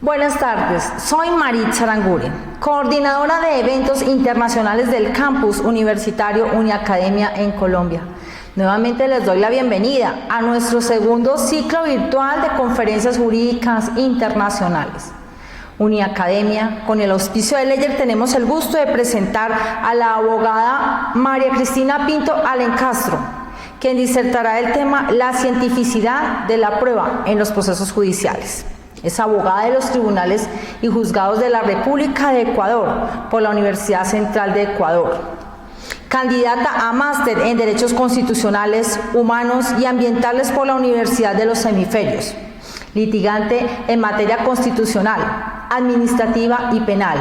Buenas tardes, soy Maritza Aranguren, coordinadora de eventos internacionales del campus universitario Uniacademia en Colombia. Nuevamente les doy la bienvenida a nuestro segundo ciclo virtual de conferencias jurídicas internacionales. Uniacademia, con el auspicio de Leyer, tenemos el gusto de presentar a la abogada María Cristina Pinto Alencastro, quien disertará el tema La cientificidad de la prueba en los procesos judiciales. Es abogada de los tribunales y juzgados de la República de Ecuador por la Universidad Central de Ecuador. Candidata a máster en Derechos Constitucionales, Humanos y Ambientales por la Universidad de los Hemisferios. Litigante en materia constitucional, administrativa y penal,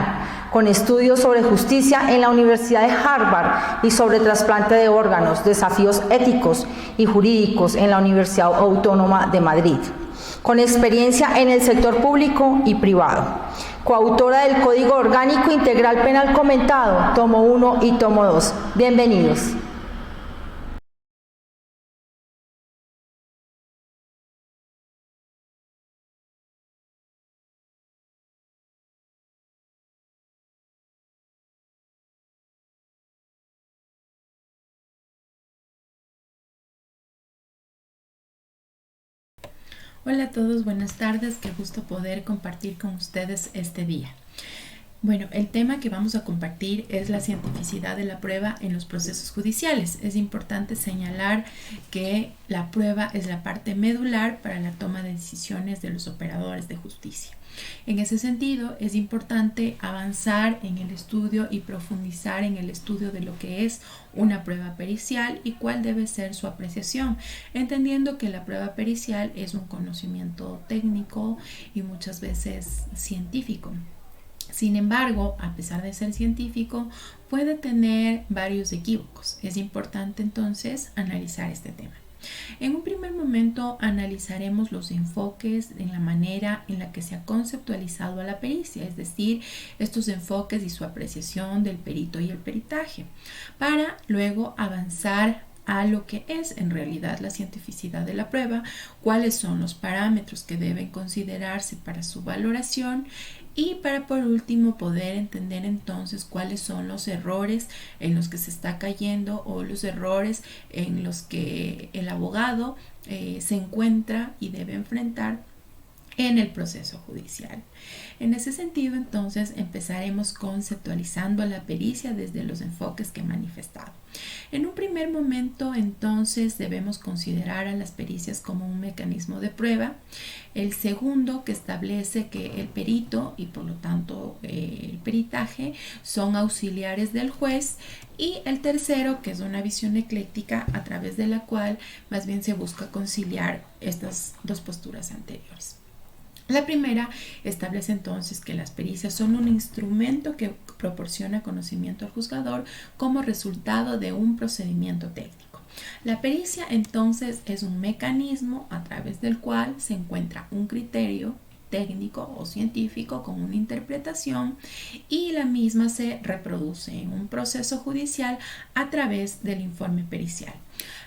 con estudios sobre justicia en la Universidad de Harvard y sobre trasplante de órganos, desafíos éticos y jurídicos en la Universidad Autónoma de Madrid. Con experiencia en el sector público y privado. Coautora del Código Orgánico Integral Penal comentado, tomo 1 y tomo 2. Bienvenidos. Hola a todos, buenas tardes, qué gusto poder compartir con ustedes este día. Bueno, el tema que vamos a compartir es la cientificidad de la prueba en los procesos judiciales. Es importante señalar que la prueba es la parte medular para la toma de decisiones de los operadores de justicia. En ese sentido, es importante avanzar en el estudio y profundizar en el estudio de lo que es una prueba pericial y cuál debe ser su apreciación, entendiendo que la prueba pericial es un conocimiento técnico y muchas veces científico. Sin embargo, a pesar de ser científico, puede tener varios equívocos. Es importante entonces analizar este tema. En un primer momento analizaremos los enfoques en la manera en la que se ha conceptualizado a la pericia, es decir, estos enfoques y su apreciación del perito y el peritaje, para luego avanzar a lo que es en realidad la cientificidad de la prueba, cuáles son los parámetros que deben considerarse para su valoración y para por último poder entender entonces cuáles son los errores en los que se está cayendo o los errores en los que el abogado se encuentra y debe enfrentar en el proceso judicial. En ese sentido, entonces, empezaremos conceptualizando a la pericia desde los enfoques que he manifestado. En un primer momento, entonces, debemos considerar a las pericias como un mecanismo de prueba. El segundo, que establece que el perito y por lo tanto el peritaje son auxiliares del juez. Y el tercero, que es una visión ecléctica a través de la cual más bien se busca conciliar estas dos posturas anteriores. La primera establece entonces que las pericias son un instrumento que proporciona conocimiento al juzgador como resultado de un procedimiento técnico. La pericia entonces es un mecanismo a través del cual se encuentra un criterio técnico o científico con una interpretación y la misma se reproduce en un proceso judicial a través del informe pericial.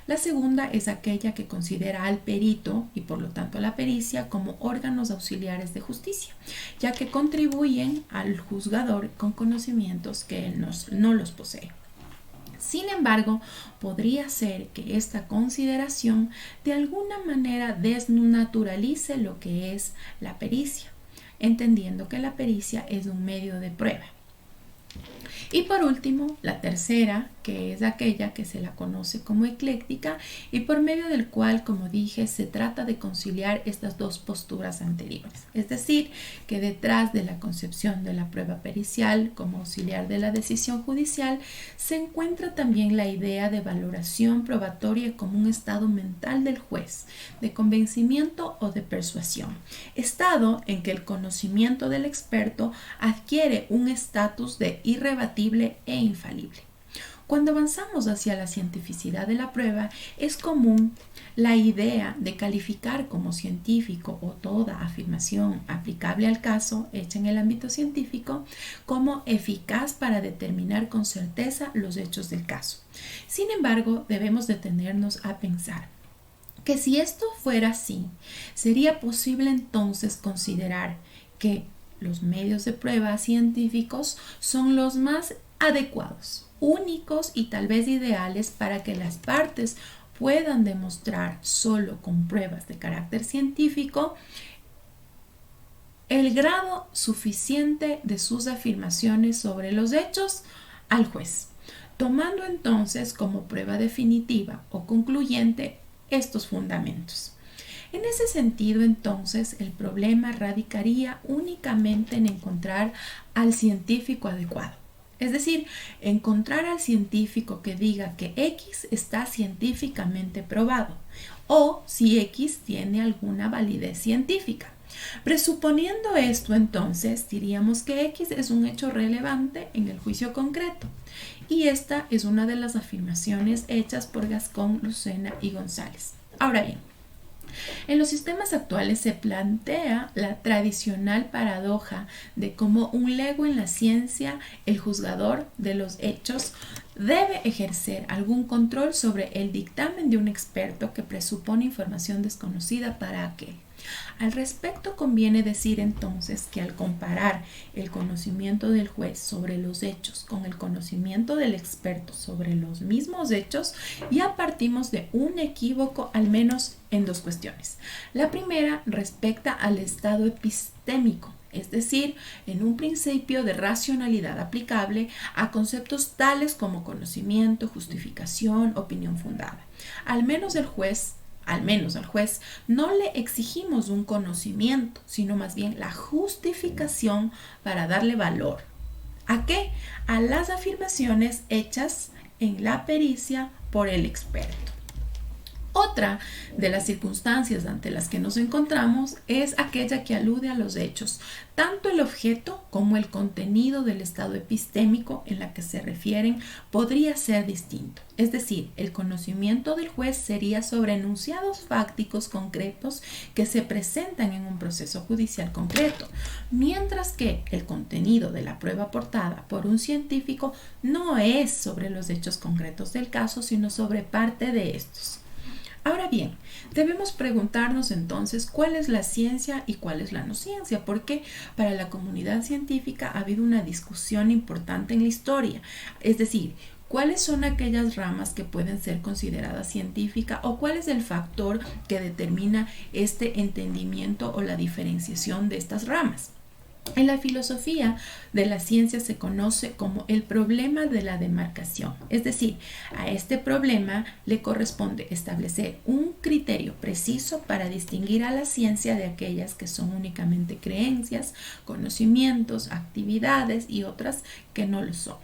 La segunda es aquella que considera al perito y por lo tanto a la pericia como órganos auxiliares de justicia, ya que contribuyen al juzgador con conocimientos que él no los posee. Sin embargo, podría ser que esta consideración de alguna manera desnaturalice lo que es la pericia, entendiendo que la pericia es un medio de prueba. Y por último, la tercera, que es aquella que se la conoce como ecléctica y por medio del cual, como dije, se trata de conciliar estas dos posturas anteriores. Es decir, que detrás de la concepción de la prueba pericial como auxiliar de la decisión judicial se encuentra también la idea de valoración probatoria como un estado mental del juez, de convencimiento o de persuasión, estado en que el conocimiento del experto adquiere un estatus de irrebatible e infalible. Cuando avanzamos hacia la cientificidad de la prueba, es común la idea de calificar como científico o toda afirmación aplicable al caso hecha en el ámbito científico como eficaz para determinar con certeza los hechos del caso. Sin embargo, debemos detenernos a pensar que si esto fuera así, sería posible entonces considerar que los medios de prueba científicos son los más adecuados, únicos y tal vez ideales para que las partes puedan demostrar solo con pruebas de carácter científico el grado suficiente de sus afirmaciones sobre los hechos al juez, tomando entonces como prueba definitiva o concluyente estos fundamentos. En ese sentido, entonces, el problema radicaría únicamente en encontrar al científico adecuado. Es decir, encontrar al científico que diga que X está científicamente probado o si X tiene alguna validez científica. Presuponiendo esto, entonces, diríamos que X es un hecho relevante en el juicio concreto. Y esta es una de las afirmaciones hechas por Gascón, Lucena y González. Ahora bien, en los sistemas actuales se plantea la tradicional paradoja de cómo un lego en la ciencia, el juzgador de los hechos, debe ejercer algún control sobre el dictamen de un experto que presupone información desconocida para aquel. Al respecto, conviene decir entonces que al comparar el conocimiento del juez sobre los hechos con el conocimiento del experto sobre los mismos hechos, ya partimos de un equívoco al menos en dos cuestiones. La primera respecta al estado epistémico, es decir, en un principio de racionalidad aplicable a conceptos tales como conocimiento, justificación, opinión fundada. Al menos al juez no le exigimos un conocimiento, sino más bien la justificación para darle valor. ¿A qué? A las afirmaciones hechas en la pericia por el experto. Otra de las circunstancias ante las que nos encontramos es aquella que alude a los hechos, tanto el objeto como el contenido del estado epistémico en la que se refieren podría ser distinto. Es decir, el conocimiento del juez sería sobre enunciados fácticos concretos que se presentan en un proceso judicial concreto, mientras que el contenido de la prueba aportada por un científico no es sobre los hechos concretos del caso, sino sobre parte de estos. Ahora bien, debemos preguntarnos entonces cuál es la ciencia y cuál es la no ciencia, porque para la comunidad científica ha habido una discusión importante en la historia, es decir, cuáles son aquellas ramas que pueden ser consideradas científicas o cuál es el factor que determina este entendimiento o la diferenciación de estas ramas. En la filosofía de la ciencia se conoce como el problema de la demarcación, es decir, a este problema le corresponde establecer un criterio preciso para distinguir a la ciencia de aquellas que son únicamente creencias, conocimientos, actividades y otras que no lo son.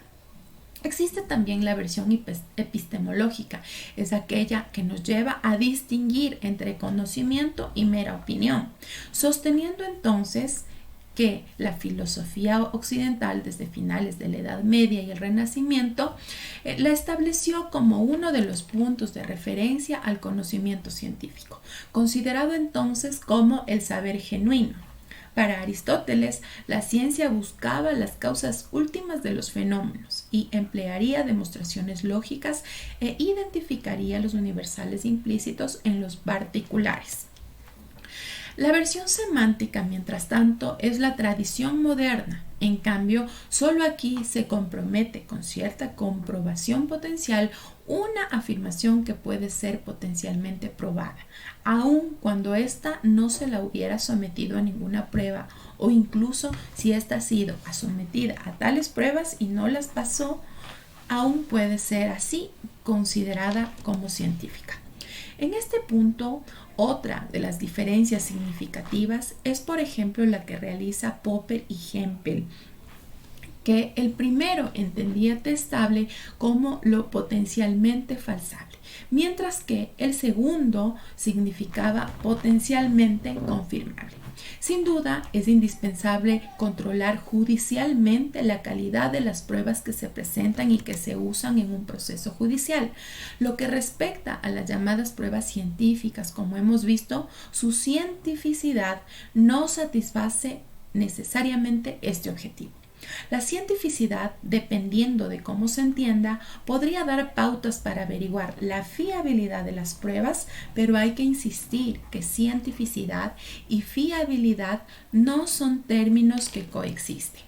Existe también la versión epistemológica, es aquella que nos lleva a distinguir entre conocimiento y mera opinión, sosteniendo entonces que la filosofía occidental desde finales de la Edad Media y el Renacimiento la estableció como uno de los puntos de referencia al conocimiento científico, considerado entonces como el saber genuino. Para Aristóteles, la ciencia buscaba las causas últimas de los fenómenos y emplearía demostraciones lógicas e identificaría los universales implícitos en los particulares. La versión semántica, mientras tanto, es la tradición moderna. En cambio, solo aquí se compromete con cierta comprobación potencial una afirmación que puede ser potencialmente probada, aun cuando ésta no se la hubiera sometido a ninguna prueba o incluso si ésta ha sido sometida a tales pruebas y no las pasó, aún puede ser así considerada como científica. En este punto, otra de las diferencias significativas es, por ejemplo, la que realiza Popper y Hempel, que el primero entendía testable como lo potencialmente falsable, mientras que el segundo significaba potencialmente confirmable. Sin duda, es indispensable controlar judicialmente la calidad de las pruebas que se presentan y que se usan en un proceso judicial. Lo que respecta a las llamadas pruebas científicas, como hemos visto, su cientificidad no satisface necesariamente este objetivo. La cientificidad, dependiendo de cómo se entienda, podría dar pautas para averiguar la fiabilidad de las pruebas, pero hay que insistir que cientificidad y fiabilidad no son términos que coexisten.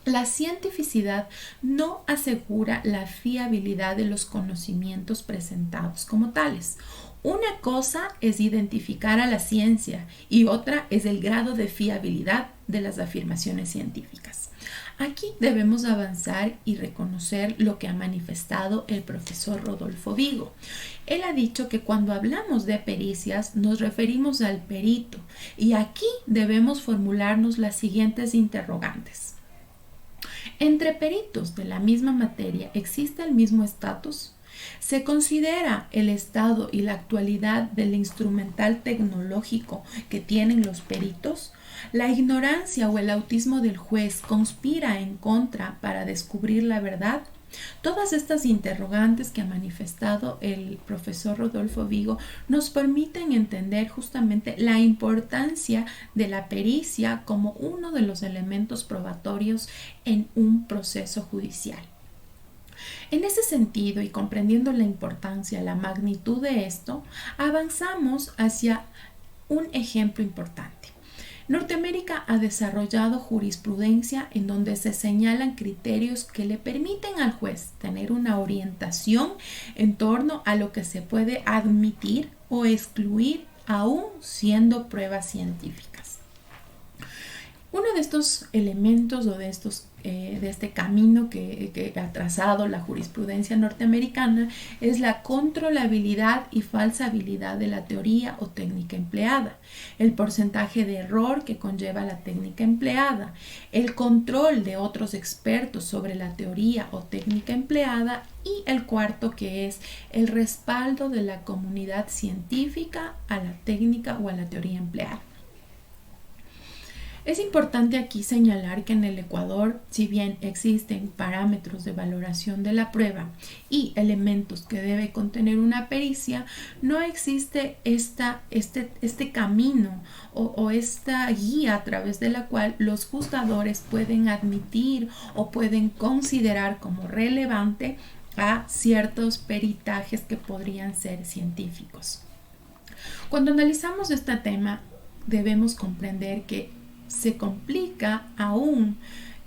La cientificidad no asegura la fiabilidad de los conocimientos presentados como tales. Una cosa es identificar a la ciencia y otra es el grado de fiabilidad de las afirmaciones científicas. Aquí debemos avanzar y reconocer lo que ha manifestado el profesor Rodolfo Vigo. Él ha dicho que cuando hablamos de pericias nos referimos al perito y aquí debemos formularnos las siguientes interrogantes. ¿Entre peritos de la misma materia existe el mismo estatus? ¿Se considera el estado y la actualidad del instrumental tecnológico que tienen los peritos? ¿La ignorancia o el autismo del juez conspira en contra para descubrir la verdad? Todas estas interrogantes que ha manifestado el profesor Rodolfo Vigo nos permiten entender justamente la importancia de la pericia como uno de los elementos probatorios en un proceso judicial. En ese sentido, y comprendiendo la importancia, la magnitud de esto, avanzamos hacia un ejemplo importante. Norteamérica ha desarrollado jurisprudencia en donde se señalan criterios que le permiten al juez tener una orientación en torno a lo que se puede admitir o excluir aún siendo pruebas científicas. Uno de estos elementos o de este camino que ha trazado la jurisprudencia norteamericana es la controlabilidad y falsabilidad de la teoría o técnica empleada, el porcentaje de error que conlleva la técnica empleada, el control de otros expertos sobre la teoría o técnica empleada y el cuarto, que es el respaldo de la comunidad científica a la técnica o a la teoría empleada. Es importante aquí señalar que en el Ecuador, si bien existen parámetros de valoración de la prueba y elementos que debe contener una pericia, no existe este camino o esta guía a través de la cual los juzgadores pueden admitir o pueden considerar como relevante a ciertos peritajes que podrían ser científicos. Cuando analizamos este tema, debemos comprender que se complica aún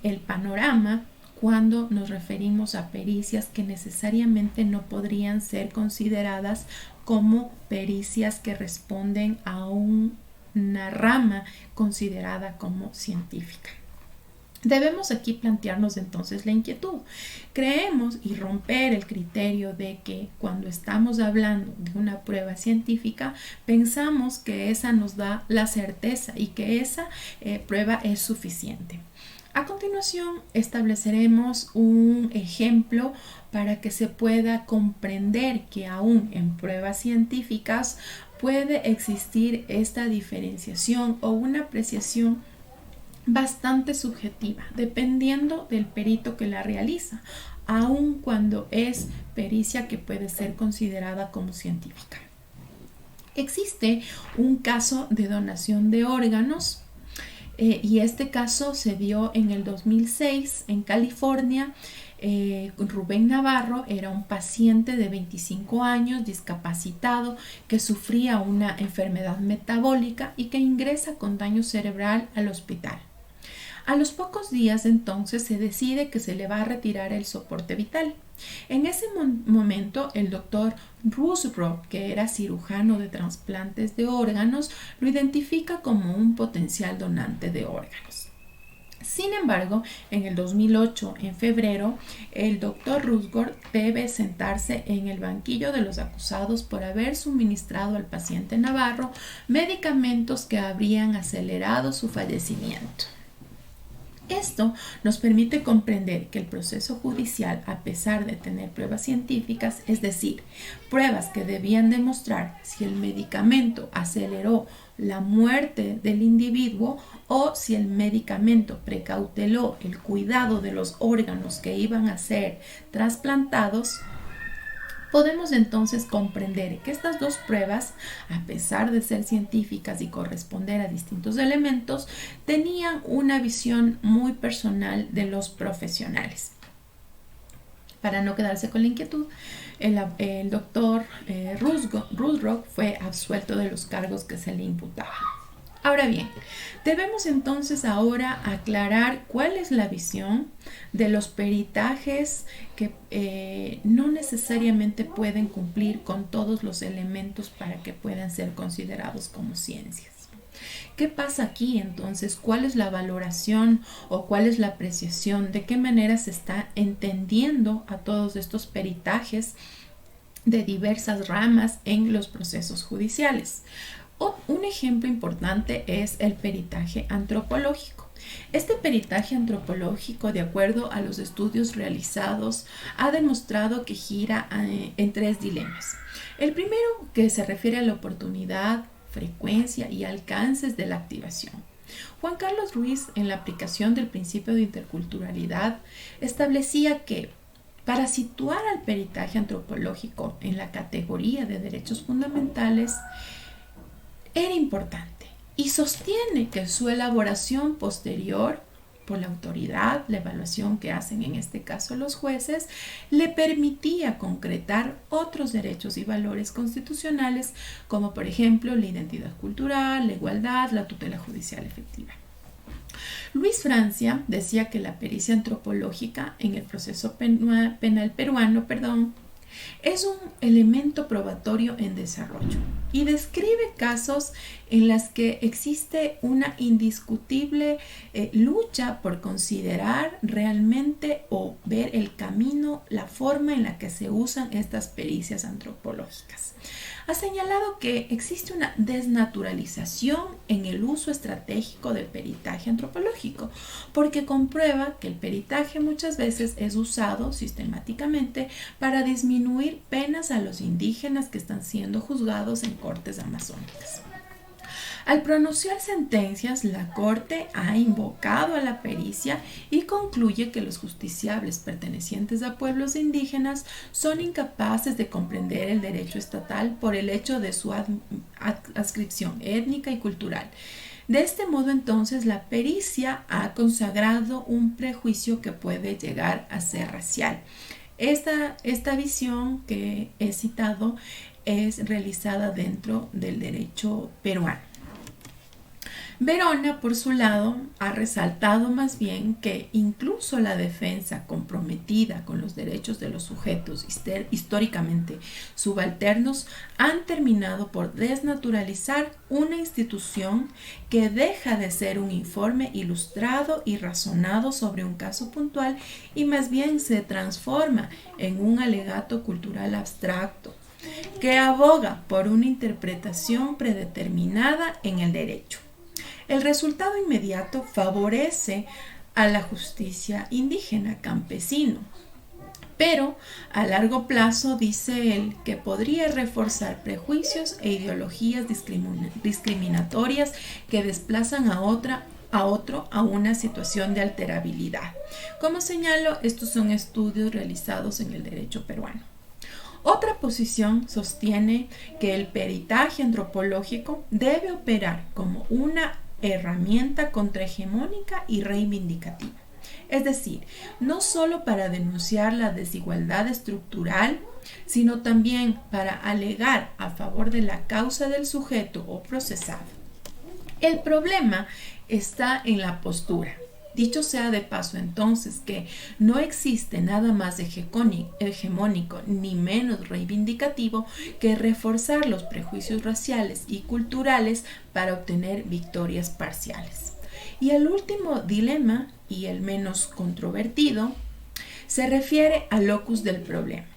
el panorama cuando nos referimos a pericias que necesariamente no podrían ser consideradas como pericias que responden a una rama considerada como científica. Debemos aquí plantearnos entonces la inquietud. Creemos y romper el criterio de que cuando estamos hablando de una prueba científica, pensamos que esa nos da la certeza y que esa prueba es suficiente. A continuación, estableceremos un ejemplo para que se pueda comprender que aún en pruebas científicas puede existir esta diferenciación o una apreciación bastante subjetiva, dependiendo del perito que la realiza, aun cuando es pericia que puede ser considerada como científica. Existe un caso de donación de órganos y este caso se dio en el 2006 en California. Rubén Navarro era un paciente de 25 años, discapacitado, que sufría una enfermedad metabólica y que ingresa con daño cerebral al hospital. A los pocos días entonces se decide que se le va a retirar el soporte vital. En ese momento el doctor Rusbrough, que era cirujano de trasplantes de órganos, lo identifica como un potencial donante de órganos. Sin embargo, en el 2008, en febrero, el doctor Rusbrough debe sentarse en el banquillo de los acusados por haber suministrado al paciente Navarro medicamentos que habrían acelerado su fallecimiento. Esto nos permite comprender que el proceso judicial, a pesar de tener pruebas científicas, es decir, pruebas que debían demostrar si el medicamento aceleró la muerte del individuo o si el medicamento precauteló el cuidado de los órganos que iban a ser trasplantados, Podemos entonces comprender que estas dos pruebas, a pesar de ser científicas y corresponder a distintos elementos, tenían una visión muy personal de los profesionales. Para no quedarse con la inquietud, el doctor Ruthrock fue absuelto de los cargos que se le imputaban. Ahora bien, debemos entonces ahora aclarar cuál es la visión de los peritajes que no necesariamente pueden cumplir con todos los elementos para que puedan ser considerados como ciencias. ¿Qué pasa aquí entonces? ¿Cuál es la valoración o cuál es la apreciación? ¿De qué manera se está entendiendo a todos estos peritajes de diversas ramas en los procesos judiciales? Un ejemplo importante es el peritaje antropológico. Este peritaje antropológico, de acuerdo a los estudios realizados, ha demostrado que gira en tres dilemas. El primero, que se refiere a la oportunidad, frecuencia y alcances de la activación. Juan Carlos Ruiz, en la aplicación del principio de interculturalidad, establecía que para situar al peritaje antropológico en la categoría de derechos fundamentales, era importante y sostiene que su elaboración posterior por la autoridad, la evaluación que hacen en este caso los jueces, le permitía concretar otros derechos y valores constitucionales como por ejemplo la identidad cultural, la igualdad, la tutela judicial efectiva. Luis Francia decía que la pericia antropológica en el proceso penal peruano, es un elemento probatorio en desarrollo y describe casos en los que existe una indiscutible lucha por considerar realmente o ver el camino, la forma en la que se usan estas pericias antropológicas. Ha señalado que existe una desnaturalización en el uso estratégico del peritaje antropológico, porque comprueba que el peritaje muchas veces es usado sistemáticamente para disminuir penas a los indígenas que están siendo juzgados en cortes amazónicas. Al pronunciar sentencias, la Corte ha invocado a la pericia y concluye que los justiciables pertenecientes a pueblos indígenas son incapaces de comprender el derecho estatal por el hecho de su adscripción étnica y cultural. De este modo, entonces, la pericia ha consagrado un prejuicio que puede llegar a ser racial. Esta visión que he citado es realizada dentro del derecho peruano. Verona, por su lado, ha resaltado más bien que incluso la defensa comprometida con los derechos de los sujetos históricamente subalternos han terminado por desnaturalizar una institución que deja de ser un informe ilustrado y razonado sobre un caso puntual y más bien se transforma en un alegato cultural abstracto que aboga por una interpretación predeterminada en el derecho. El resultado inmediato favorece a la justicia indígena, campesino, pero a largo plazo dice él que podría reforzar prejuicios e ideologías discriminatorias que desplazan a otro a una situación de alterabilidad. Como señalo, estos son estudios realizados en el derecho peruano. Otra posición sostiene que el peritaje antropológico debe operar como una herramienta contrahegemónica y reivindicativa. Es decir, no solo para denunciar la desigualdad estructural, sino también para alegar a favor de la causa del sujeto o procesado. El problema está en la postura. Dicho sea de paso entonces que no existe nada más hegemónico ni menos reivindicativo que reforzar los prejuicios raciales y culturales para obtener victorias parciales. Y el último dilema, y el menos controvertido, se refiere al locus del problema.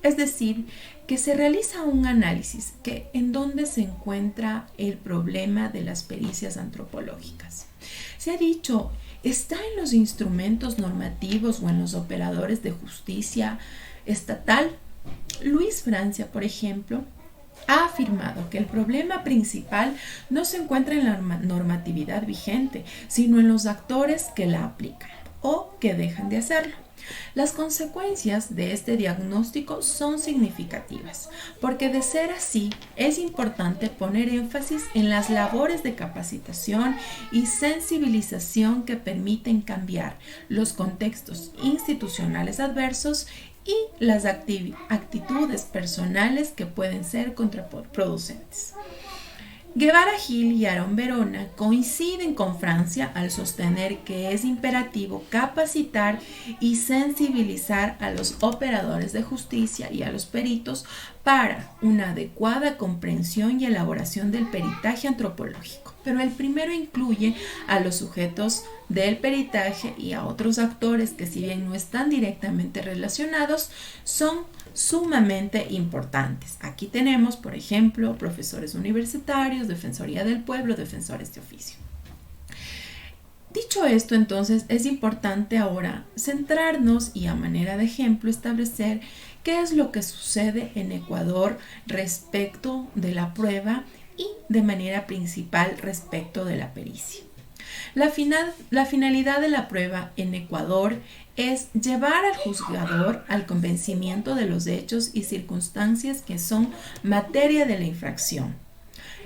Es decir, que se realiza un análisis en donde se encuentra el problema de las pericias antropológicas. Se ha dicho, ¿está en los instrumentos normativos o en los operadores de justicia estatal? Luis Francia, por ejemplo, ha afirmado que el problema principal no se encuentra en la normatividad vigente, sino en los actores que la aplican o que dejan de hacerlo. Las consecuencias de este diagnóstico son significativas, porque de ser así, es importante poner énfasis en las labores de capacitación y sensibilización que permiten cambiar los contextos institucionales adversos y las actitudes personales que pueden ser contraproducentes. Guevara Gil y Aaron Verona coinciden con Francia al sostener que es imperativo capacitar y sensibilizar a los operadores de justicia y a los peritos para una adecuada comprensión y elaboración del peritaje antropológico. Pero el primero incluye a los sujetos del peritaje y a otros actores que, si bien no están directamente relacionados, son sumamente importantes. Aquí tenemos, por ejemplo, profesores universitarios, Defensoría del Pueblo, defensores de oficio. Dicho esto, entonces, es importante ahora centrarnos y, a manera de ejemplo, establecer qué es lo que sucede en Ecuador respecto de la prueba y, de manera principal, respecto de la pericia. La finalidad de la prueba en Ecuador es llevar al juzgador al convencimiento de los hechos y circunstancias que son materia de la infracción,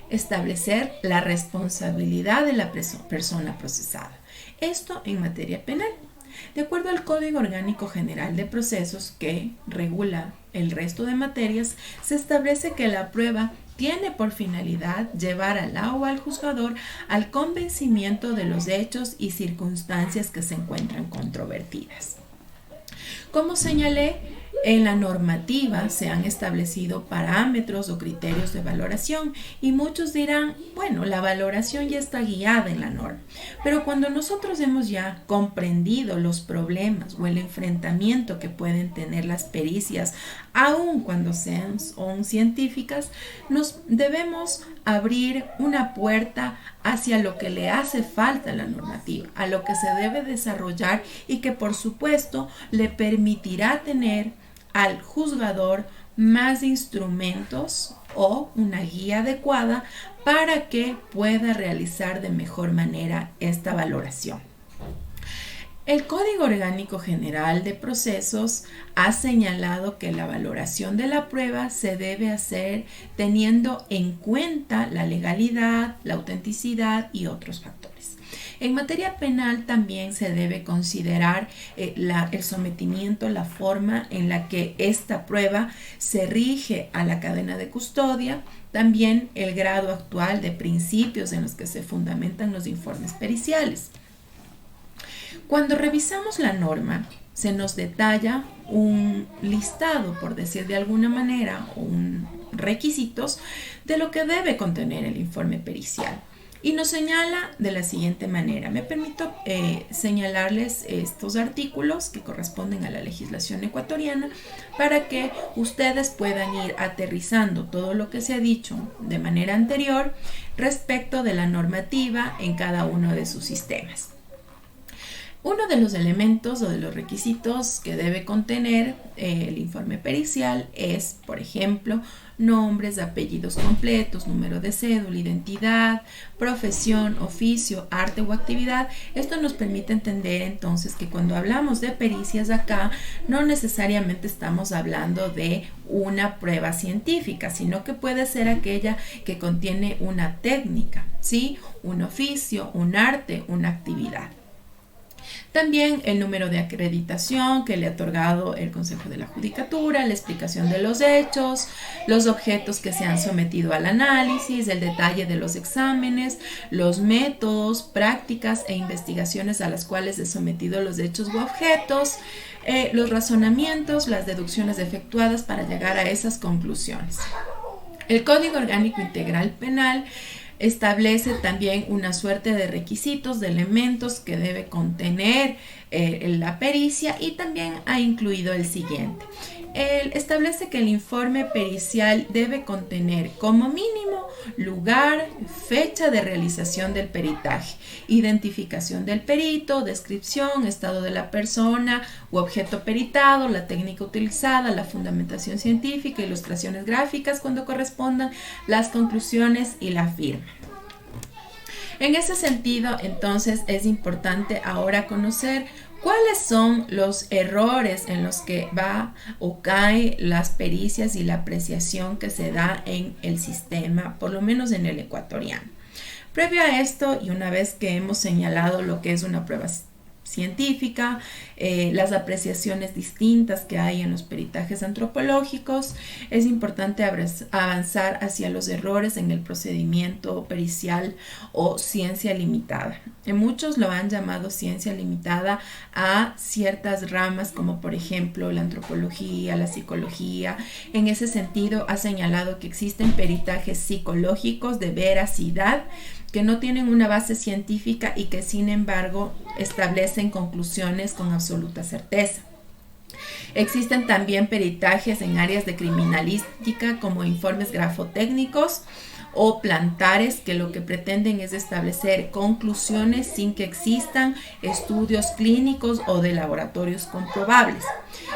establecer la responsabilidad de la persona procesada. Esto en materia penal. De acuerdo al Código Orgánico General de Procesos, que regula el resto de materias, se establece que la prueba tiene por finalidad llevar al juzgador al convencimiento de los hechos y circunstancias que se encuentran controvertidas. Como señalé, en la normativa se han establecido parámetros o criterios de valoración y muchos dirán, bueno, la valoración ya está guiada en la norma. Pero cuando nosotros hemos ya comprendido los problemas o el enfrentamiento que pueden tener las pericias, aun cuando sean científicas, nos debemos abrir una puerta hacia lo que le hace falta a la normativa, a lo que se debe desarrollar y que por supuesto le permitirá tener al juzgador más instrumentos o una guía adecuada para que pueda realizar de mejor manera esta valoración. El Código Orgánico General de Procesos ha señalado que la valoración de la prueba se debe hacer teniendo en cuenta la legalidad, la autenticidad y otros factores. En materia penal también se debe considerar el sometimiento, la forma en la que esta prueba se rige a la cadena de custodia, también el grado actual de principios en los que se fundamentan los informes periciales. Cuando revisamos la norma, se nos detalla un listado, por decir de alguna manera, o requisitos de lo que debe contener el informe pericial. Y nos señala de la siguiente manera. Me permito señalarles estos artículos que corresponden a la legislación ecuatoriana para que ustedes puedan ir aterrizando todo lo que se ha dicho de manera anterior respecto de la normativa en cada uno de sus sistemas. Uno de los elementos o de los requisitos que debe contener el informe pericial es, por ejemplo, nombres, apellidos completos, número de cédula, identidad, profesión, oficio, arte o actividad. Esto nos permite entender entonces que cuando hablamos de pericias acá, no necesariamente estamos hablando de una prueba científica, sino que puede ser aquella que contiene una técnica, ¿sí? Un oficio, un arte, una actividad. También el número de acreditación que le ha otorgado el Consejo de la Judicatura, la explicación de los hechos, los objetos que se han sometido al análisis, el detalle de los exámenes, los métodos, prácticas e investigaciones a las cuales se han sometido los hechos u objetos, los razonamientos, las deducciones efectuadas para llegar a esas conclusiones. El Código Orgánico Integral Penal establece también una suerte de requisitos, de elementos que debe contener la pericia y también ha incluido el siguiente. Establece que el informe pericial debe contener como mínimo lugar, fecha de realización del peritaje, identificación del perito, descripción, estado de la persona u objeto peritado, la técnica utilizada, la fundamentación científica, ilustraciones gráficas cuando correspondan, las conclusiones y la firma. En ese sentido, entonces, es importante ahora conocer ¿Cuáles son los errores en los que va o cae las pericias y la apreciación que se da en el sistema, por lo menos en el ecuatoriano? Previo a esto, y una vez que hemos señalado lo que es una prueba científica, las apreciaciones distintas que hay en los peritajes antropológicos, es importante avanzar hacia los errores en el procedimiento pericial o ciencia limitada. Muchos lo han llamado ciencia limitada a ciertas ramas como por ejemplo la antropología, la psicología. En ese sentido ha señalado que existen peritajes psicológicos de veracidad que no tienen una base científica y que sin embargo establecen conclusiones con absoluta certeza. Existen también peritajes en áreas de criminalística como informes grafotécnicos o plantares que lo que pretenden es establecer conclusiones sin que existan estudios clínicos o de laboratorios comprobables.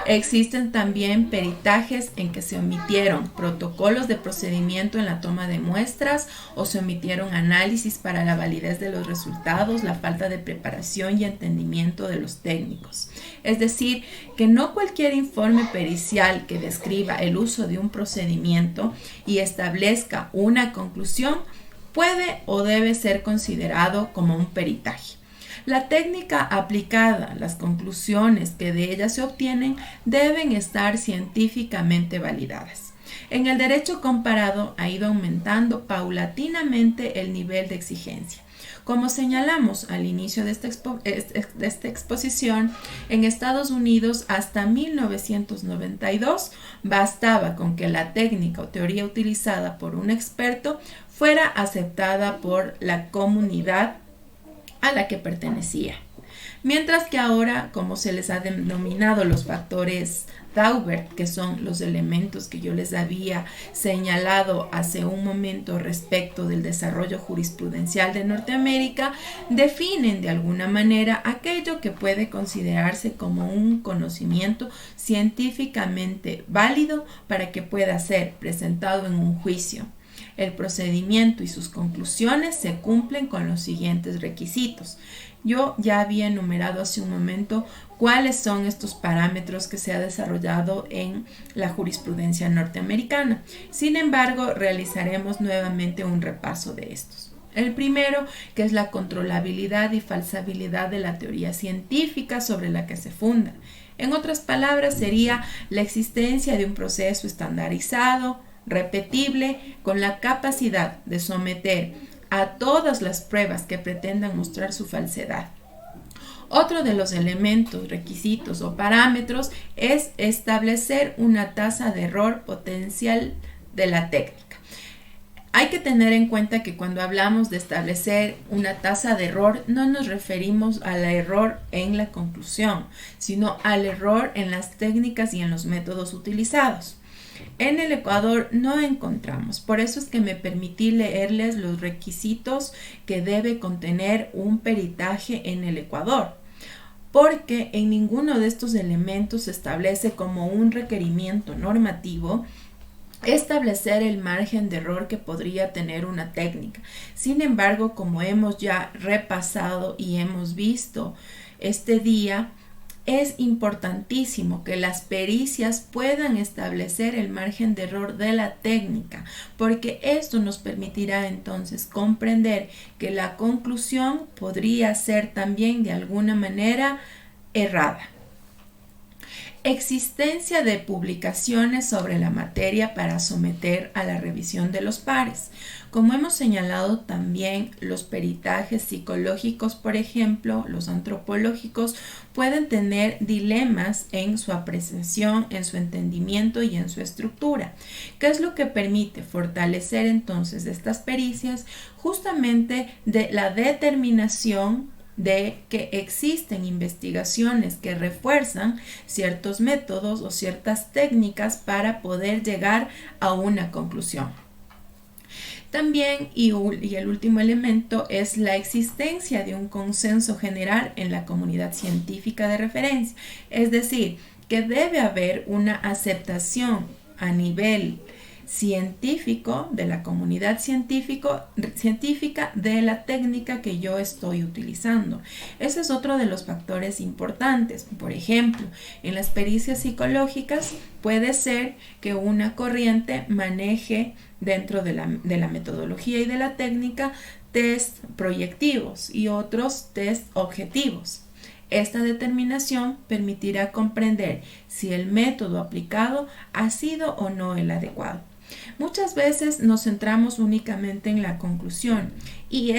Existen también peritajes en que se omitieron protocolos de procedimiento en la toma de muestras o se omitieron análisis para la validez de los resultados, la falta de preparación y entendimiento de los técnicos. Es decir, que no cualquier informe pericial que describa el uso de un procedimiento y establezca una conclusión puede o debe ser considerado como un peritaje. La técnica aplicada, las conclusiones que de ella se obtienen deben estar científicamente validadas. En el derecho comparado ha ido aumentando paulatinamente el nivel de exigencia. Como señalamos al inicio de esta exposición, en Estados Unidos hasta 1992 bastaba con que la técnica o teoría utilizada por un experto fuera aceptada por la comunidad a la que pertenecía. Mientras que ahora, como se les ha denominado los factores Daubert, que son los elementos que yo les había señalado hace un momento respecto del desarrollo jurisprudencial de Norteamérica, definen de alguna manera aquello que puede considerarse como un conocimiento científicamente válido para que pueda ser presentado en un juicio. El procedimiento y sus conclusiones se cumplen con los siguientes requisitos. Yo ya había enumerado hace un momento cuáles son estos parámetros que se ha desarrollado en la jurisprudencia norteamericana. Sin embargo, realizaremos nuevamente un repaso de estos. El primero, que es la controlabilidad y falsabilidad de la teoría científica sobre la que se funda. En otras palabras, sería la existencia de un proceso estandarizado, repetible, con la capacidad de someter a todas las pruebas que pretendan mostrar su falsedad. Otro de los elementos, requisitos o parámetros es establecer una tasa de error potencial de la técnica. Hay que tener en cuenta que cuando hablamos de establecer una tasa de error, no nos referimos al error en la conclusión, sino al error en las técnicas y en los métodos utilizados. En el Ecuador no encontramos, por eso es que me permití leerles los requisitos que debe contener un peritaje en el Ecuador, porque en ninguno de estos elementos se establece como un requerimiento normativo establecer el margen de error que podría tener una técnica. Sin embargo, como hemos ya repasado y hemos visto este día, es importantísimo que las pericias puedan establecer el margen de error de la técnica, porque esto nos permitirá entonces comprender que la conclusión podría ser también de alguna manera errada. Existencia de publicaciones sobre la materia para someter a la revisión de los pares. Como hemos señalado también, los peritajes psicológicos, por ejemplo, los antropológicos, pueden tener dilemas en su apreciación, en su entendimiento y en su estructura. ¿Qué es lo que permite fortalecer entonces estas pericias? Justamente de la determinación de que existen investigaciones que refuerzan ciertos métodos o ciertas técnicas para poder llegar a una conclusión. También, y el último elemento, es la existencia de un consenso general en la comunidad científica de referencia, es decir, que debe haber una aceptación a nivel científico, de la comunidad científica de la técnica que yo estoy utilizando. Ese es otro de los factores importantes. Por ejemplo, en las pericias psicológicas puede ser que una corriente maneje dentro de la metodología y de la técnica test proyectivos y otros test objetivos. Esta determinación permitirá comprender si el método aplicado ha sido o no el adecuado. Muchas veces nos centramos únicamente en la conclusión y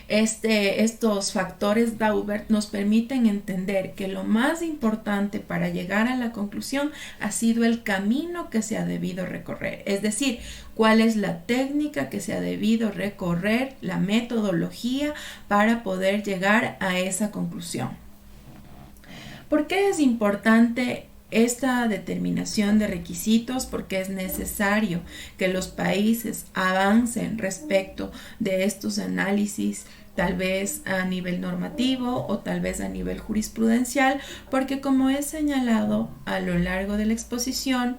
estos factores Daubert nos permiten entender que lo más importante para llegar a la conclusión ha sido el camino que se ha debido recorrer, es decir, cuál es la técnica que se ha debido recorrer, la metodología para poder llegar a esa conclusión. ¿Por qué es importante esta determinación de requisitos? Porque es necesario que los países avancen respecto de estos análisis, tal vez a nivel normativo o tal vez a nivel jurisprudencial, porque como he señalado a lo largo de la exposición,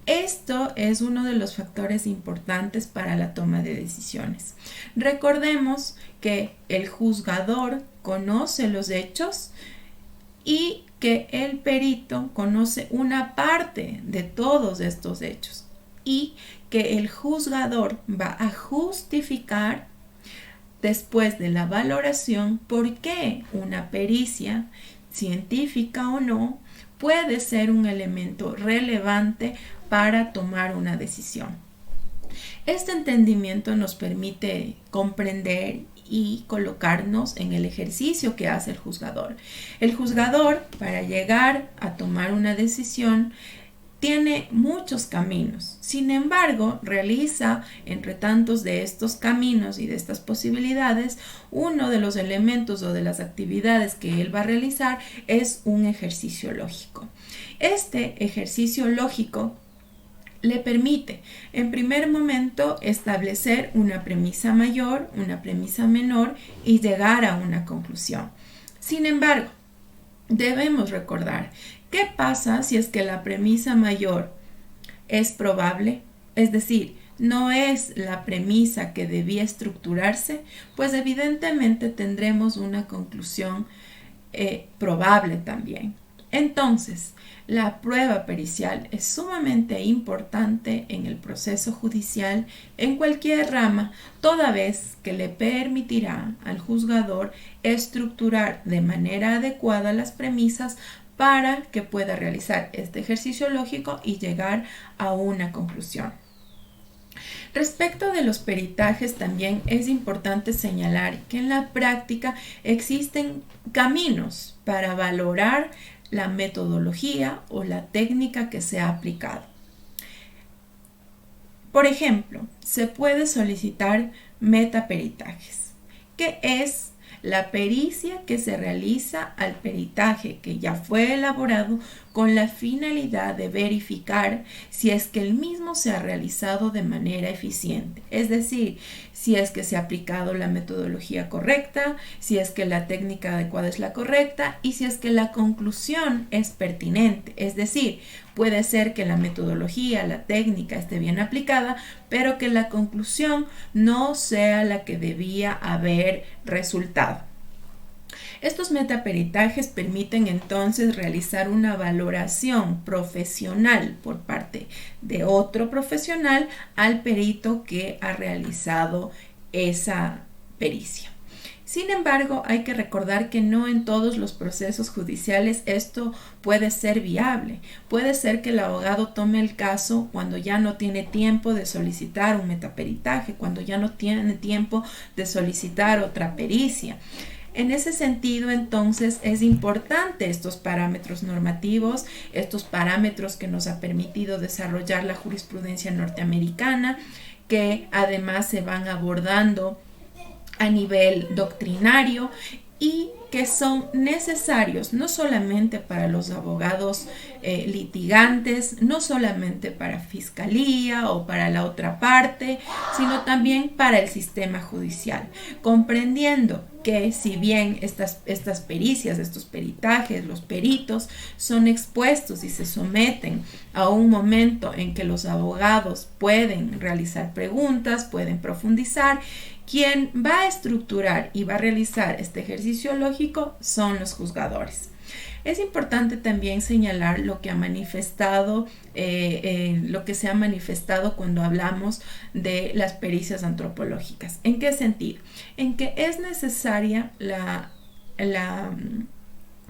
esto es uno de los factores importantes para la toma de decisiones. Recordemos que el juzgador conoce los hechos y que el perito conoce una parte de todos estos hechos y que el juzgador va a justificar después de la valoración por qué una pericia, científica o no, puede ser un elemento relevante para tomar una decisión. Este entendimiento nos permite comprender y colocarnos en el ejercicio que hace el juzgador. El juzgador, para llegar a tomar una decisión, tiene muchos caminos. Sin embargo, realiza entre tantos de estos caminos y de estas posibilidades, uno de los elementos o de las actividades que él va a realizar es un ejercicio lógico. Este ejercicio lógico le permite, en primer momento, establecer una premisa mayor, una premisa menor y llegar a una conclusión. Sin embargo, debemos recordar qué pasa si es que la premisa mayor es probable, es decir, no es la premisa que debía estructurarse, pues evidentemente tendremos una conclusión probable también. Entonces, la prueba pericial es sumamente importante en el proceso judicial en cualquier rama, toda vez que le permitirá al juzgador estructurar de manera adecuada las premisas para que pueda realizar este ejercicio lógico y llegar a una conclusión. Respecto de los peritajes, también es importante señalar que en la práctica existen caminos para valorar la metodología o la técnica que se ha aplicado. Por ejemplo, se puede solicitar metaperitajes, que es la pericia que se realiza al peritaje que ya fue elaborado con la finalidad de verificar si es que el mismo se ha realizado de manera eficiente, es decir, si es que se ha aplicado la metodología correcta, si es que la técnica adecuada es la correcta y si es que la conclusión es pertinente, es decir, puede ser que la metodología, la técnica esté bien aplicada, pero que la conclusión no sea la que debía haber resultado. Estos metaperitajes permiten entonces realizar una valoración profesional por parte de otro profesional al perito que ha realizado esa pericia. Sin embargo, hay que recordar que no en todos los procesos judiciales esto puede ser viable. Puede ser que el abogado tome el caso cuando ya no tiene tiempo de solicitar un metaperitaje, cuando ya no tiene tiempo de solicitar otra pericia. En ese sentido, entonces, es importante estos parámetros normativos, estos parámetros que nos ha permitido desarrollar la jurisprudencia norteamericana, que además se van abordando a nivel doctrinario y que son necesarios no solamente para los abogados litigantes, no solamente para fiscalía o para la otra parte, sino también para el sistema judicial, comprendiendo que si bien estas pericias, estos peritajes, los peritos son expuestos y se someten a un momento en que los abogados pueden realizar preguntas, pueden profundizar, quien va a estructurar y va a realizar este ejercicio lógico son los juzgadores. Es importante también señalar lo que ha manifestado, lo que se ha manifestado cuando hablamos de las pericias antropológicas. ¿En qué sentido? En que es necesaria la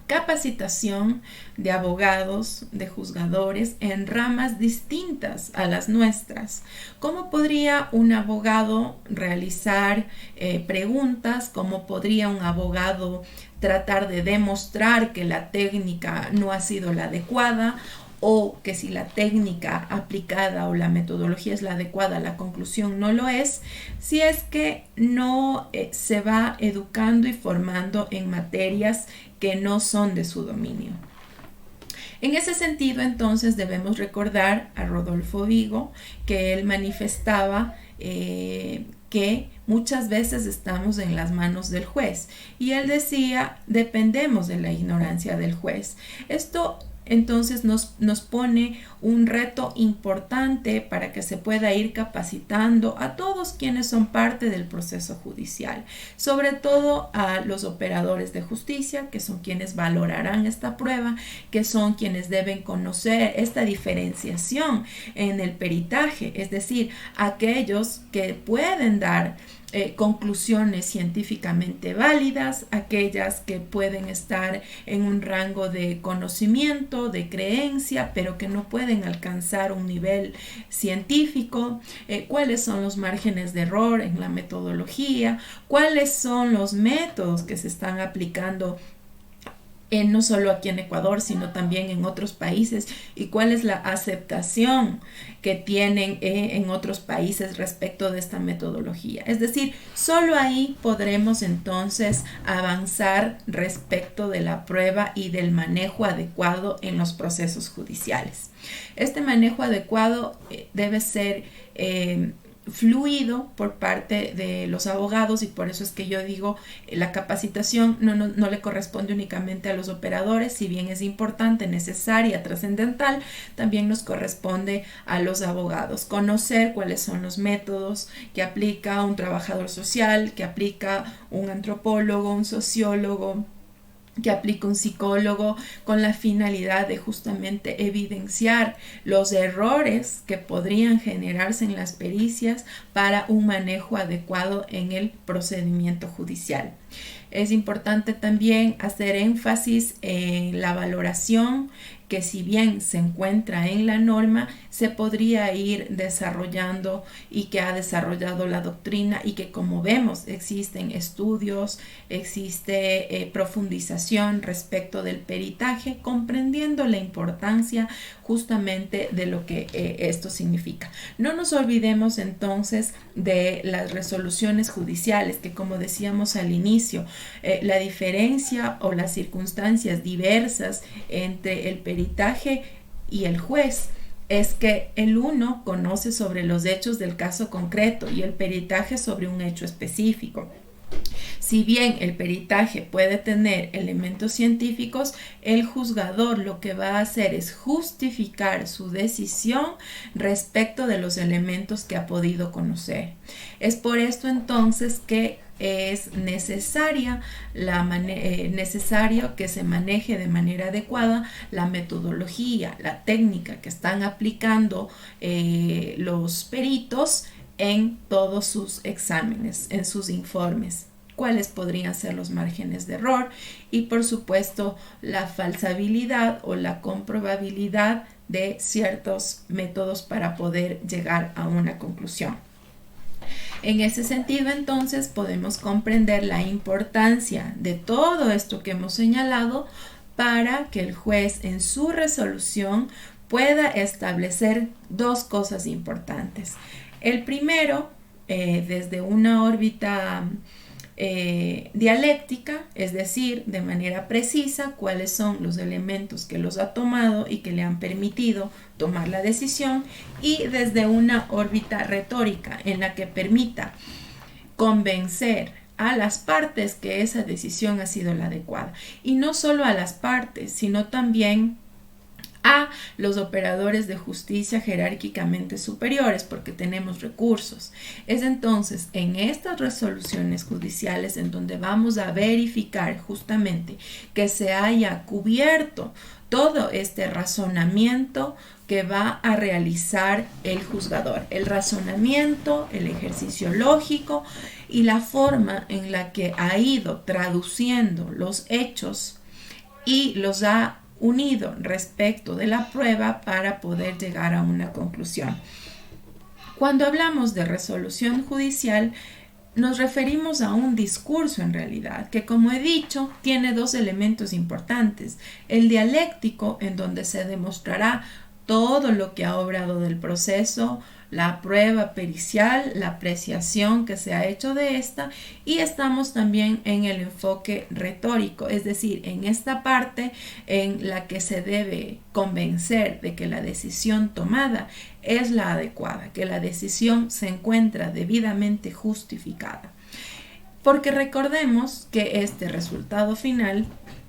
capacitación de abogados, de juzgadores en ramas distintas a las nuestras. ¿Cómo podría un abogado realizar preguntas? ¿Cómo podría un abogado tratar de demostrar que la técnica no ha sido la adecuada? O que si la técnica aplicada o la metodología es la adecuada, la conclusión no lo es, si es que no se va educando y formando en materias que no son de su dominio. En ese sentido, entonces, debemos recordar a Rodolfo Vigo, que él manifestaba que muchas veces estamos en las manos del juez, y él decía, dependemos de la ignorancia del juez. Esto entonces nos pone un reto importante para que se pueda ir capacitando a todos quienes son parte del proceso judicial, sobre todo a los operadores de justicia, que son quienes valorarán esta prueba, que son quienes deben conocer esta diferenciación en el peritaje, es decir, aquellos que pueden dar conclusiones científicamente válidas, aquellas que pueden estar en un rango de conocimiento, de creencia, pero que no pueden alcanzar un nivel científico, cuáles son los márgenes de error en la metodología, cuáles son los métodos que se están aplicando no solo aquí en Ecuador, sino también en otros países, y cuál es la aceptación que tienen en otros países respecto de esta metodología. Es decir, solo ahí podremos entonces avanzar respecto de la prueba y del manejo adecuado en los procesos judiciales. Este manejo adecuado debe ser fluido por parte de los abogados, y por eso es que yo digo la capacitación no le corresponde únicamente a los operadores, si bien es importante, necesaria, trascendental, también nos corresponde a los abogados conocer cuáles son los métodos que aplica un trabajador social, que aplica un antropólogo, un sociólogo, que aplica un psicólogo, con la finalidad de justamente evidenciar los errores que podrían generarse en las pericias para un manejo adecuado en el procedimiento judicial. Es importante también hacer énfasis en la valoración, que si bien se encuentra en la norma, se podría ir desarrollando, y que ha desarrollado la doctrina, y que, como vemos, existen estudios, existe profundización respecto del peritaje, comprendiendo la importancia justamente de lo que esto significa. No nos olvidemos entonces de las resoluciones judiciales, que, como decíamos al inicio, la diferencia o las circunstancias diversas entre el peritaje y el juez es que el uno conoce sobre los hechos del caso concreto y el peritaje sobre un hecho específico. Si bien el peritaje puede tener elementos científicos, el juzgador lo que va a hacer es justificar su decisión respecto de los elementos que ha podido conocer. Es por esto entonces que es necesario que se maneje de manera adecuada la metodología, la técnica que están aplicando los peritos en todos sus exámenes, en sus informes. Cuáles podrían ser los márgenes de error y, por supuesto, la falsabilidad o la comprobabilidad de ciertos métodos para poder llegar a una conclusión. En ese sentido, entonces, podemos comprender la importancia de todo esto que hemos señalado para que el juez en su resolución pueda establecer dos cosas importantes. El primero, desde una órbita dialéctica, es decir, de manera precisa, cuáles son los elementos que los ha tomado y que le han permitido tomar la decisión, y desde una órbita retórica en la que permita convencer a las partes que esa decisión ha sido la adecuada. Y no solo a las partes, sino también a los operadores de justicia jerárquicamente superiores, porque tenemos recursos. Es entonces en estas resoluciones judiciales en donde vamos a verificar justamente que se haya cubierto todo este razonamiento que va a realizar el juzgador, el razonamiento, el ejercicio lógico y la forma en la que ha ido traduciendo los hechos y los ha unido respecto de la prueba para poder llegar a una conclusión. Cuando hablamos de resolución judicial, nos referimos a un discurso en realidad, que como he dicho, tiene dos elementos importantes. El dialéctico, en donde se demostrará todo lo que ha obrado del proceso, la prueba pericial, la apreciación que se ha hecho de esta, y estamos también en el enfoque retórico, es decir, en esta parte en la que se debe convencer de que la decisión tomada es la adecuada, que la decisión se encuentra debidamente justificada. Porque recordemos que este resultado final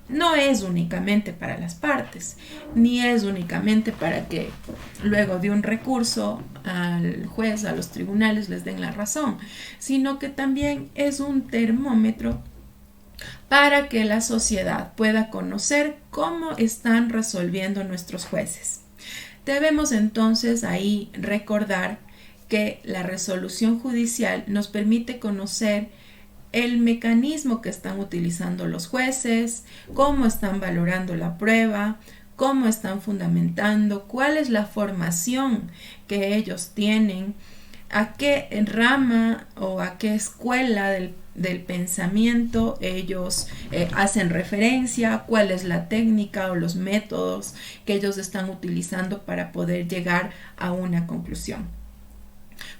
no es únicamente para las partes, ni es únicamente para que luego de un recurso al juez, a los tribunales les den la razón, sino que también es un termómetro para que la sociedad pueda conocer cómo están resolviendo nuestros jueces. Debemos entonces ahí recordar que la resolución judicial nos permite conocer el mecanismo que están utilizando los jueces, cómo están valorando la prueba, cómo están fundamentando, cuál es la formación que ellos tienen, a qué rama o a qué escuela del pensamiento ellos hacen referencia, cuál es la técnica o los métodos que ellos están utilizando para poder llegar a una conclusión.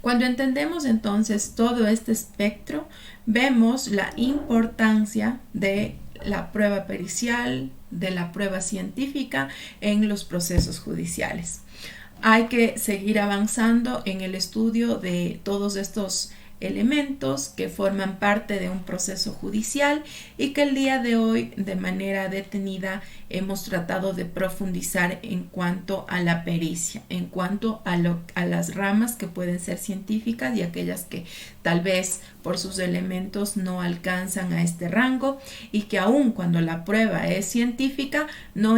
Cuando entendemos entonces todo este espectro, vemos la importancia de la prueba pericial, de la prueba científica en los procesos judiciales. Hay que seguir avanzando en el estudio de todos estos elementos que forman parte de un proceso judicial y que el día de hoy de manera detenida hemos tratado de profundizar en cuanto a la pericia, en cuanto a las ramas que pueden ser científicas y aquellas que tal vez por sus elementos no alcanzan a este rango, y que aun cuando la prueba es científica no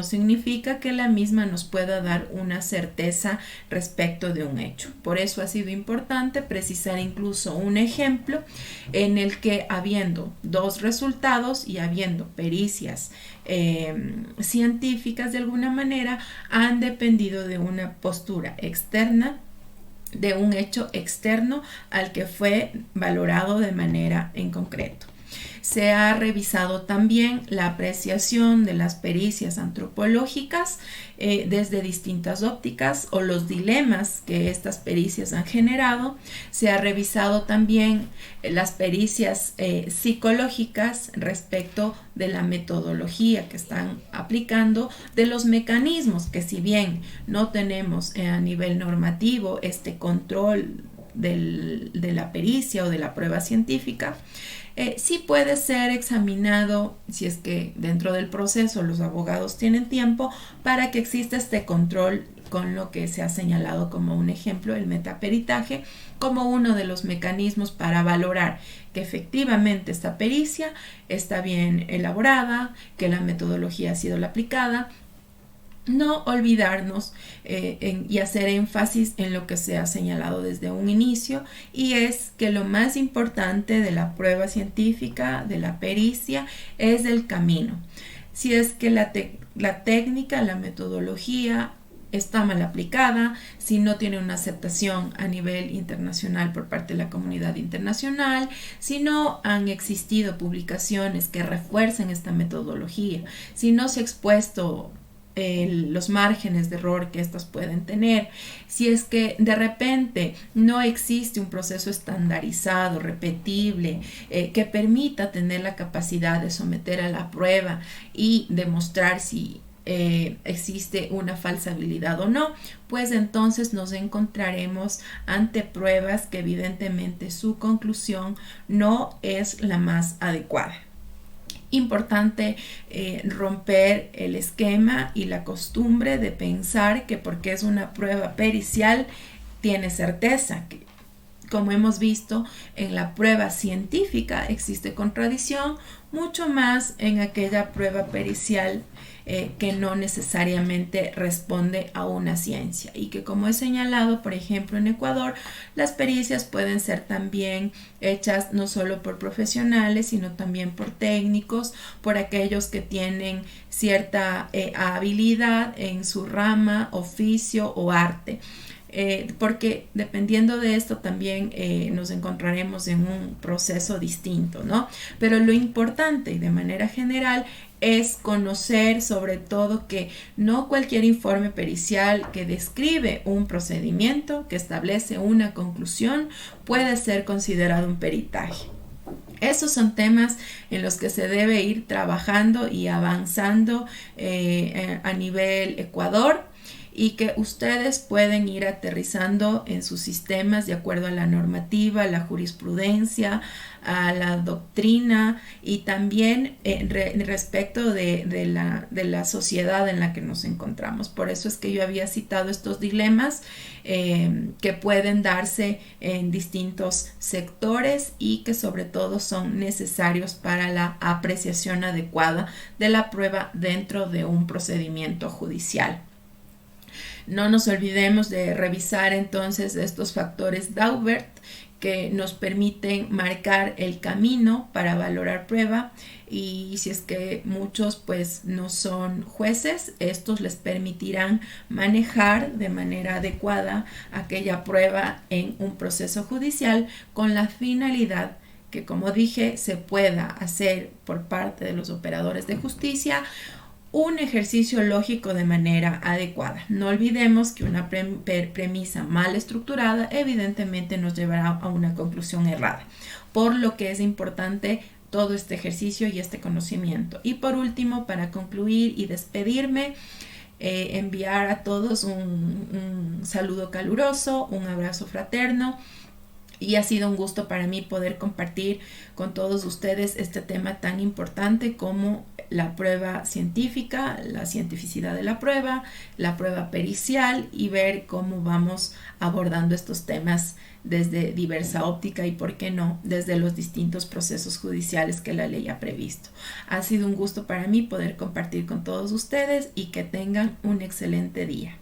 significa que la misma nos pueda dar una certeza respecto de un hecho. Por eso ha sido importante precisar incluso un ejemplo en el que, habiendo dos resultados y habiendo pericias científicas de alguna manera, han dependido de una postura externa, de un hecho externo al que fue valorado de manera en concreto. Se ha revisado también la apreciación de las pericias antropológicas desde distintas ópticas o los dilemas que estas pericias han generado. Se ha revisado también las pericias psicológicas respecto de la metodología que están aplicando, de los mecanismos que, si bien no tenemos a nivel normativo este control de la pericia o de la prueba científica, sí puede ser examinado, si es que dentro del proceso los abogados tienen tiempo, para que exista este control con lo que se ha señalado como un ejemplo, el metaperitaje, como uno de los mecanismos para valorar que efectivamente esta pericia está bien elaborada, que la metodología ha sido la aplicada. No olvidarnos y hacer énfasis en lo que se ha señalado desde un inicio, y es que lo más importante de la prueba científica, de la pericia, es el camino. Si es que la técnica, la metodología está mal aplicada, si no tiene una aceptación a nivel internacional por parte de la comunidad internacional, si no han existido publicaciones que refuercen esta metodología, si no se ha expuesto los márgenes de error que estas pueden tener, si es que de repente no existe un proceso estandarizado, repetible, que permita tener la capacidad de someter a la prueba y demostrar si existe una falsabilidad o no, pues entonces nos encontraremos ante pruebas que evidentemente su conclusión no es la más adecuada. Importante romper el esquema y la costumbre de pensar que porque es una prueba pericial tiene certeza. Como hemos visto, en la prueba científica existe contradicción, mucho más en aquella prueba pericial que no necesariamente responde a una ciencia, y que, como he señalado, por ejemplo, en Ecuador, las pericias pueden ser también hechas no solo por profesionales, sino también por técnicos, por aquellos que tienen cierta habilidad en su rama, oficio o arte. Porque dependiendo de esto también nos encontraremos en un proceso distinto, ¿no? Pero lo importante y de manera general es conocer sobre todo que no cualquier informe pericial que describe un procedimiento, que establece una conclusión, puede ser considerado un peritaje. Esos son temas en los que se debe ir trabajando y avanzando a nivel Ecuador, y que ustedes pueden ir aterrizando en sus sistemas de acuerdo a la normativa, a la jurisprudencia, a la doctrina, y también respecto de la sociedad en la que nos encontramos. Por eso es que yo había citado estos dilemas que pueden darse en distintos sectores y que sobre todo son necesarios para la apreciación adecuada de la prueba dentro de un procedimiento judicial. No nos olvidemos de revisar entonces estos factores Daubert que nos permiten marcar el camino para valorar prueba, y si es que muchos pues no son jueces, estos les permitirán manejar de manera adecuada aquella prueba en un proceso judicial, con la finalidad que, como dije, se pueda hacer por parte de los operadores de justicia un ejercicio lógico de manera adecuada. No olvidemos que una premisa mal estructurada evidentemente nos llevará a una conclusión errada, por lo que es importante todo este ejercicio y este conocimiento. Y por último, para concluir y despedirme, enviar a todos un saludo caluroso, un abrazo fraterno. Y ha sido un gusto para mí poder compartir con todos ustedes este tema tan importante como la prueba científica, la cientificidad de la prueba pericial, y ver cómo vamos abordando estos temas desde diversa óptica y, por qué no, desde los distintos procesos judiciales que la ley ha previsto. Ha sido un gusto para mí poder compartir con todos ustedes y que tengan un excelente día.